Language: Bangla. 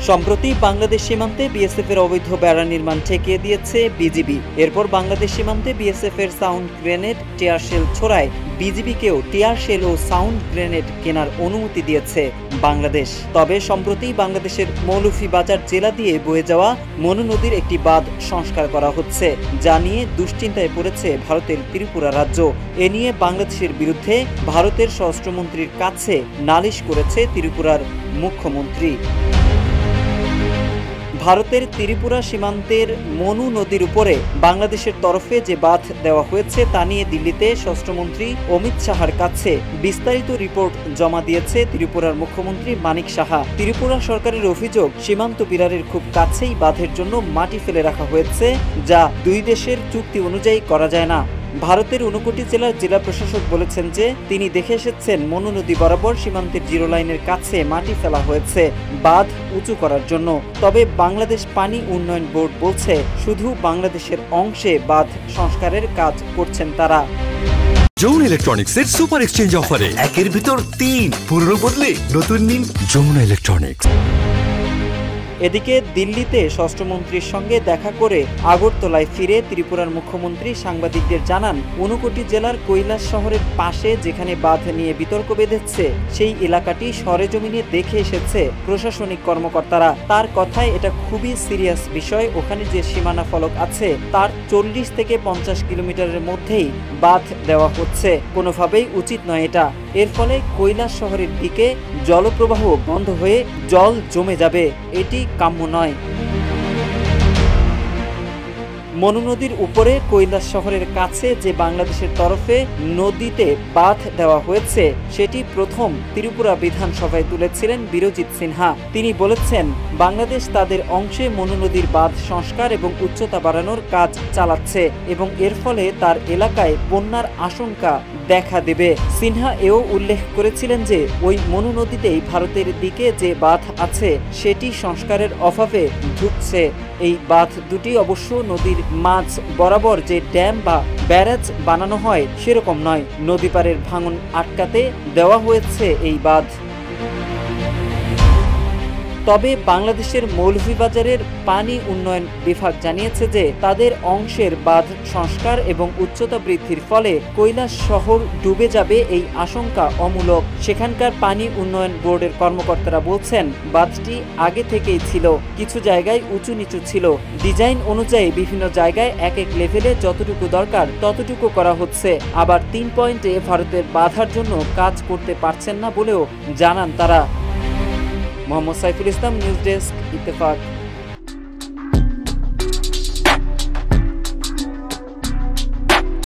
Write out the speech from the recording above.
সম্প্রতি বাংলাদেশ সীমান্তে বিএসএফ এর অবৈধ বেড়া নির্মাণ ঠেকিয়ে দিয়েছে বিজিবি। এরপর বাংলাদেশ সীমান্তে বিএসএফ এর সাউন্ড গ্রেনেড, টিয়ার শেল ছোড়ায় বিজিবিকেও টিয়ার শেল ও সাউন্ড গ্রেনেড কেনার অনুমতি দিয়েছে বাংলাদেশ। তবে সম্প্রতি বাংলাদেশের মৌলভীবাজার জেলা দিয়ে বয়ে যাওয়া মনু নদীর একটি বাঁধ সংস্কার করা হচ্ছে, যা নিয়ে দুশ্চিন্তায় পড়েছে ভারতের ত্রিপুরা রাজ্য। এ নিয়ে বাংলাদেশের বিরুদ্ধে ভারতের স্বরাষ্ট্রমন্ত্রীর কাছে নালিশ করেছে ত্রিপুরার মুখ্যমন্ত্রী। ভারতের ত্রিপুরা সীমান্তের মনু নদীর উপরে বাংলাদেশের তরফে যে বাঁধ দেওয়া হয়েছে তা নিয়ে দিল্লিতে স্বরাষ্ট্রমন্ত্রী অমিত শাহর কাছে বিস্তারিত রিপোর্ট জমা দিয়েছে ত্রিপুরার মুখ্যমন্ত্রী মানিক সাহা। ত্রিপুরা সরকারের অভিযোগ, সীমান্ত পিলারের খুব কাছেই বাঁধের জন্য মাটি ফেলে রাখা হয়েছে, যা দুই দেশের চুক্তি অনুযায়ী করা যায় না। ভারতের 59 জেলার জেলা প্রশাসক বলেছেন যে তিনি দেখে এসেছেন মনু নদী বরাবর সীমান্তের জিরো লাইনের কাছে মাটি ফেলা হয়েছে বাঁধ উঁচু করার জন্য। তবে বাংলাদেশ পানি উন্নয়ন বোর্ড বলছে শুধু বাংলাদেশের অংশে বাঁধ সংস্কারের কাজ করছেন তারা। যমুনা ইলেকট্রনিক্সের সুপার এক্সচেঞ্জ অফারে একের ভিতর 3 পুরনো বদলে নতুন নিন যমুনা ইলেকট্রনিক্স। এদিকে দিল্লিতে স্বরাষ্ট্রমন্ত্রীর সঙ্গে দেখা করে আগরতলায় ফিরে ত্রিপুরার মুখ্যমন্ত্রী সাংবাদিকদের জানান, 59 জেলার কৈলাস শহরের পাশে যেখানে বাঁধ নিয়ে বিতর্ক বেঁধেছে সেই এলাকাটি সরেজমিনে দেখে এসেছে প্রশাসনিক কর্মকর্তারা। তার কথায় এটা খুবই সিরিয়াস বিষয়। ওখানে যে সীমানা ফলক আছে তার 40 থেকে 50 কিলোমিটারের মধ্যেই বাঁধ দেওয়া হচ্ছে, কোনোভাবেই উচিত নয় এটা। এর ফলে কৈলাস শহরের দিকে জলপ্রবাহ বন্ধ হয়ে জল জমে যাবে, এটি কাম্য নয়। মনু নদীর উপরে কৈলাস শহরের কাছে যে বাংলাদেশের তরফে নদীতে বাঁধ দেওয়া হয়েছে সেটি প্রথম ত্রিপুরা বিধানসভায় তুলেছিলেন বীরজিৎ সিনহা। তিনি বলেছেন, বাংলাদেশ তাদের অংশে মনু নদীর বাঁধ সংস্কার এবং উচ্চতা বাড়ানোর কাজ চালাচ্ছে এবং এর ফলে তার এলাকায় বন্যার আশঙ্কা দেখা দেবে। সিনহা এও উল্লেখ করেছিলেন যে ওই মনু নদীতেই ভারতের দিকে যে বাঁধ আছে সেটি সংস্কারের অভাবে ধুঁকছে। এই বাঁধ দুটি অবশ্য নদীর মাঝ বরাবর যে ড্যাম বা ব্যারাজ বানানো হয় সেরকম নয়, নদী পাড়ের ভাঙন আটকাতে দেওয়া হয়েছে এই বাঁধ। তবে বাংলাদেশের মৌলভীবাজারের পানি উন্নয়ন বিভাগ জানিয়েছে যে তাদের অংশের বাঁধ সংস্কার এবং উচ্চতা বৃদ্ধির ফলে কৈলাস শহর ডুবে যাবে এই আশঙ্কা অমূলক। সেখানকার পানি উন্নয়ন বোর্ডের কর্মকর্তারা বলছেন, বাঁধটি আগে থেকেই ছিল, কিছু জায়গায় উঁচু নিচু ছিল, ডিজাইন অনুযায়ী বিভিন্ন জায়গায় এক এক লেভেলে যতটুকু দরকার ততটুকু করা হচ্ছে। আবার 3 পয়েন্টে ভারতের বাধার জন্য কাজ করতে পারছেন না বলেও জানান তারা। Mohammad Saiful Islam, news desk, Ittefaq.